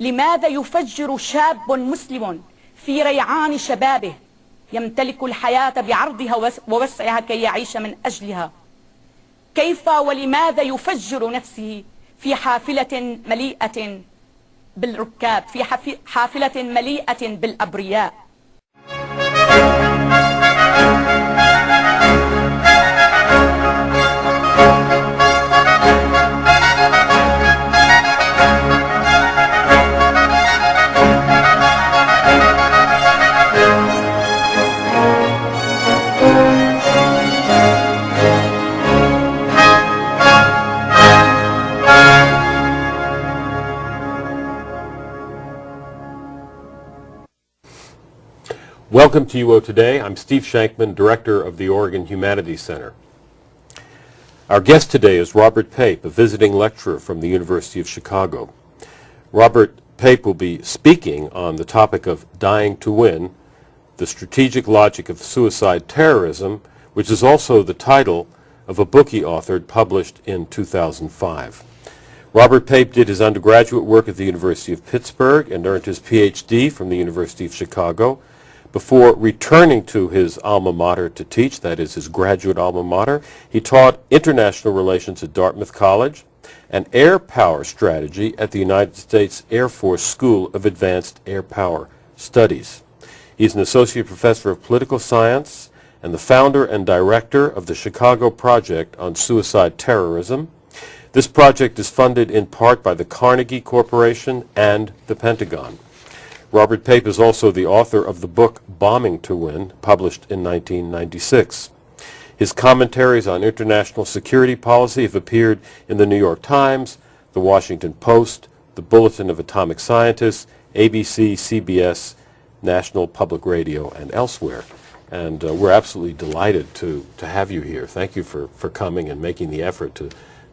لماذا يفجر شاب مسلم في ريعان شبابه يمتلك الحياة بعرضها ووسعها كي يعيش من أجلها؟ كيف ولماذا يفجر نفسه في حافلة مليئة بالركاب، في حافلة مليئة بالأبرياء؟ Welcome to UO Today. I'm Steve Shankman, Director of the Oregon Humanities Center. Our guest today is Robert Pape, a visiting lecturer from the University of Chicago. Robert Pape will be speaking on the topic of Dying to Win, the strategic logic of suicide terrorism, which is also the title of a book he authored published in 2005. Robert Pape did his undergraduate work at the University of Pittsburgh and earned his PhD from the University of Chicago. Before returning to his alma mater to teach, that is his graduate alma mater, he taught international relations at Dartmouth College and air power strategy at the United States Air Force School of Advanced Air Power Studies. He's an associate professor of political science and the founder and director of the Chicago Project on Suicide Terrorism. This project is funded in part by the Carnegie Corporation and the Pentagon. Robert Pape is also the author of the book Bombing to Win, published in 1996. His commentaries on international security policy have appeared in the New York Times, the Washington Post, the Bulletin of Atomic Scientists, ABC, CBS, National Public Radio, and elsewhere. And we're absolutely delighted to have you here. Thank you for coming and making the effort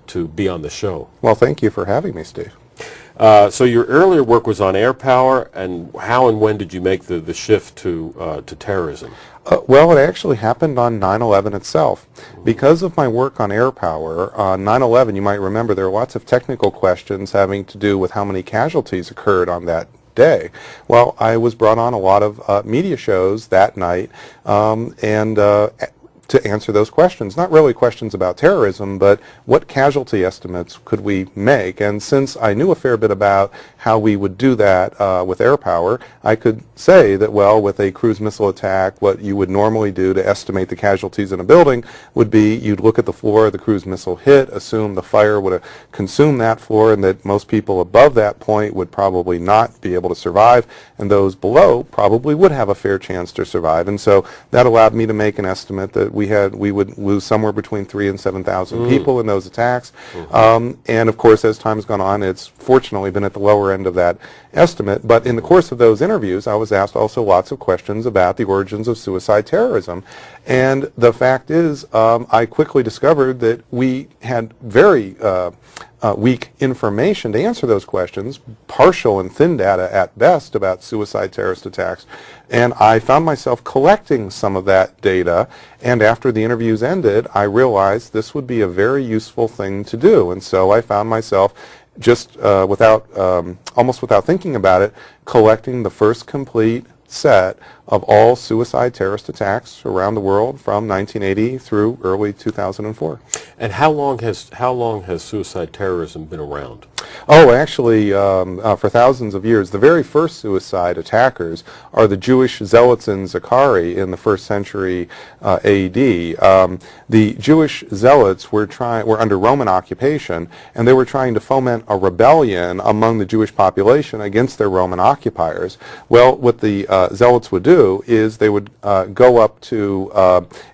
to be on the show. Well, thank you for having me, Steve. So your earlier work was on air power, and how and when did you make the shift to terrorism? Well, it actually happened on 9/11 itself. Because of my work on air power, on 9/11, you might remember there were lots of technical questions having to do with how many casualties occurred on that day. Well, I was brought on a lot of media shows that night to answer those questions. Not really questions about terrorism, but what casualty estimates could we make? And since I knew a fair bit about how we would do that with air power, I could say that, well, with a cruise missile attack, what you would normally do to estimate the casualties in a building would be you'd look at the floor the cruise missile hit, assume the fire would have consumed that floor, and that most people above that point would probably not be able to survive, and those below probably would have a fair chance to survive. And so that allowed me to make an estimate that we would lose somewhere between 3,000 and 7,000 people in those attacks. And of course, as time has gone on, it's fortunately been at the lower end of that estimate. But in the course of those interviews, I was asked also lots of questions about the origins of suicide terrorism. And the fact is, I quickly discovered that we had very weak information to answer those questions, partial and thin data at best about suicide terrorist attacks. And I found myself collecting some of that data, and after the interviews ended, I realized this would be a very useful thing to do. And so I found myself just almost without thinking about it, collecting the first complete set of all suicide terrorist attacks around the world from 1980 through early 2004. And how long has suicide terrorism been around? Oh, actually, for thousands of years. The very first suicide attackers are the Jewish zealots in Zachari in the 1st century A.D. The Jewish zealots were under Roman occupation, and they were trying to foment a rebellion among the Jewish population against their Roman occupiers. Well, what the zealots would do is they would go up to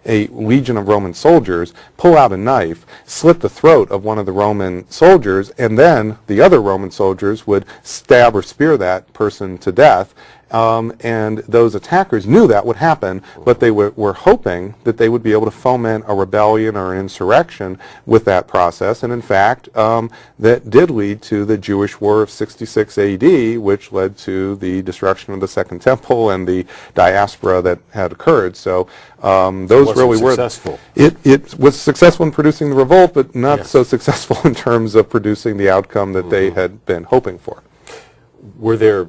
a legion of Roman soldiers, pull out a knife, slit the throat of one of the Roman soldiers, and then the other Roman soldiers would stab or spear that person to death. And those attackers knew that would happen, but they were hoping that they would be able to foment a rebellion or an insurrection with that process. And in fact, that did lead to the Jewish War of 66 AD, which led to the destruction of the Second Temple and the diaspora that had occurred. So those really were successful. It was successful in producing the revolt, but not so successful in terms of producing the outcome that they had been hoping for. were there,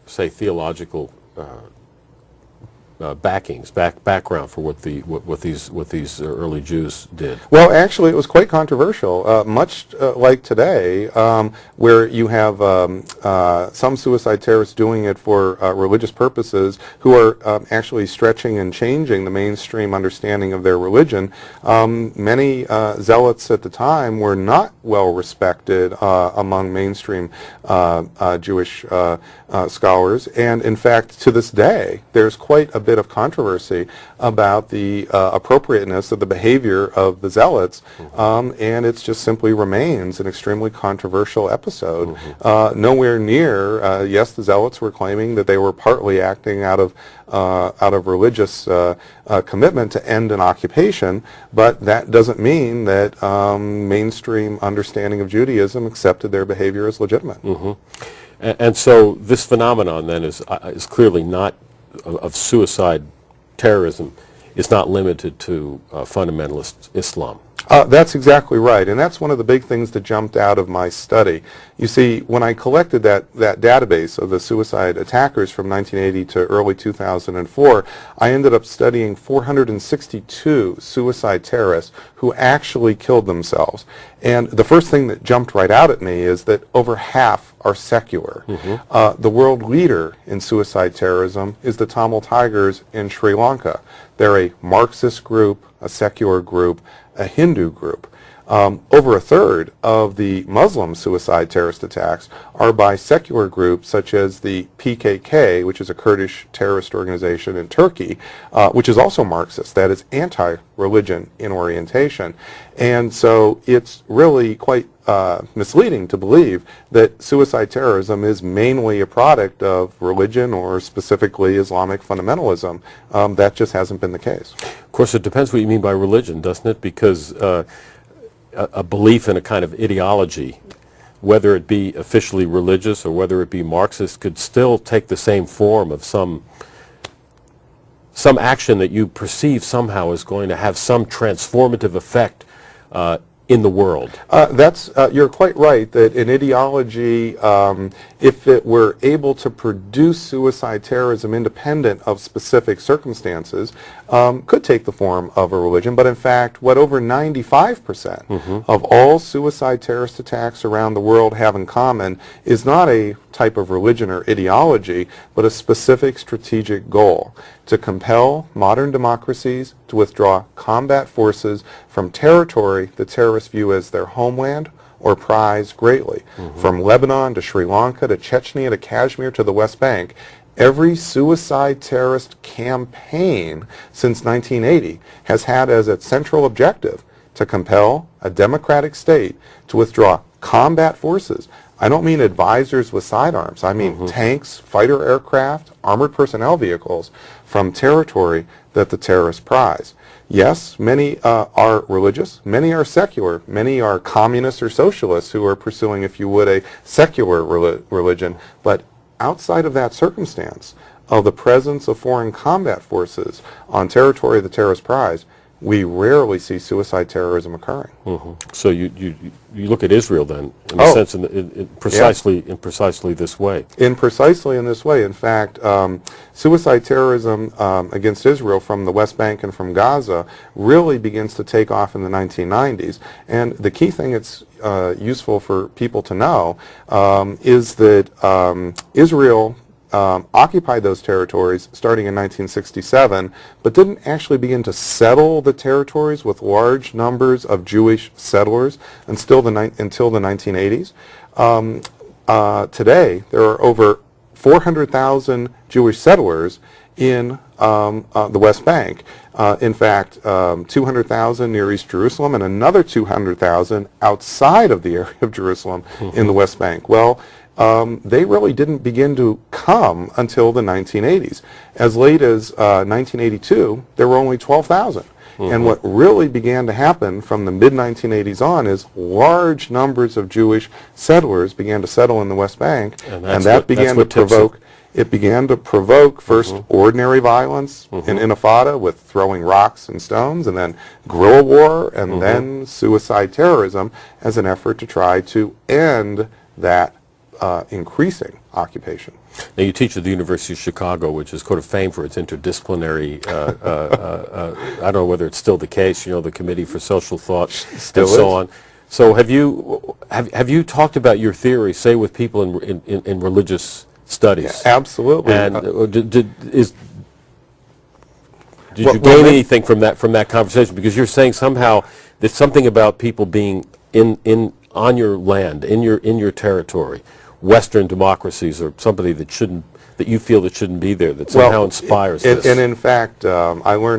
say, theological background for what these early Jews did? Well, actually, it was quite controversial, much like today, where you have some suicide terrorists doing it for religious purposes who are actually stretching and changing the mainstream understanding of their religion. Many zealots at the time were not well respected among mainstream Jewish scholars, and in fact, to this day, there's quite a bit of controversy about the appropriateness of the behavior of the zealots, and it just simply remains an extremely controversial episode. Nowhere near, yes, the zealots were claiming that they were partly acting out of religious commitment to end an occupation, but that doesn't mean that mainstream understanding of Judaism accepted their behavior as legitimate. And so this phenomenon then is clearly not of suicide terrorism is not limited to fundamentalist Islam. That's exactly right, and that's one of the big things that jumped out of my study. You see, when I collected that database of the suicide attackers from 1980 to early 2004, I ended up studying 462 suicide terrorists who actually killed themselves. And the first thing that jumped right out at me is that over half are secular. The world leader in suicide terrorism is the Tamil Tigers in Sri Lanka. They're a Marxist group, a secular group, a Hindu group. Over a third of the Muslim suicide terrorist attacks are by secular groups such as the PKK, which is a Kurdish terrorist organization in Turkey, which is also Marxist, that is anti-religion in orientation. And so it's really quite misleading to believe that suicide terrorism is mainly a product of religion or specifically Islamic fundamentalism. That just hasn't been the case. Of course, it depends what you mean by religion, doesn't it? Because a belief in a kind of ideology, whether it be officially religious or whether it be Marxist, could still take the same form of some action that you perceive somehow is going to have some transformative effect in the world. You're quite right that an ideology, if it were able to produce suicide terrorism independent of specific circumstances, could take the form of a religion. But in fact, what over 95% of all suicide terrorist attacks around the world have in common is not a type of religion or ideology, but a specific strategic goal: to compel modern democracies to withdraw combat forces from territory the terrorists view as their homeland or prize greatly. From Lebanon to Sri Lanka to Chechnya to Kashmir to the West Bank, every suicide terrorist campaign since 1980 has had as its central objective to compel a democratic state to withdraw combat forces. I don't mean advisors with sidearms. I mean tanks, fighter aircraft, armored personnel vehicles from territory that the terrorists prize. Yes, many are religious, many are secular, many are communists or socialists who are pursuing, if you would, a secular religion. But outside of that circumstance of the presence of foreign combat forces on territory the terrorists prize, we rarely see suicide terrorism occurring. So you look at Israel then, in a sense, in precisely this way. In precisely in this way. In fact, suicide terrorism against Israel from the West Bank and from Gaza really begins to take off in the 1990s. And the key thing it's useful for people to know is that Israel occupied those territories starting in 1967, but didn't actually begin to settle the territories with large numbers of Jewish settlers until the 1980s. Today, there are over 400,000 Jewish settlers in the West Bank. In fact, 200,000 near East Jerusalem and another 200,000 outside of the area of Jerusalem in the West Bank. Well, they really didn't begin to come until the 1980s. As late as 1982, there were only 12,000. And what really began to happen from the mid-1980s on is large numbers of Jewish settlers began to settle in the West Bank, and that began to provoke. It began to provoke first ordinary violence in Intifada with throwing rocks and stones, and then guerrilla war, and then suicide terrorism as an effort to try to end that increasing occupation. Now, you teach at the University of Chicago, which is kind of famed for its interdisciplinary, I don't know whether it's still the case, the Committee for Social Thought Still and so is. on. So have you talked about your theory, say, with people in religious studies? Yeah, absolutely. And did you gain anything from that conversation? Because you're saying somehow there's something about people being on your land, in your territory, Western democracies, or somebody that you feel that shouldn't be there, that somehow inspires this. And in fact, I learned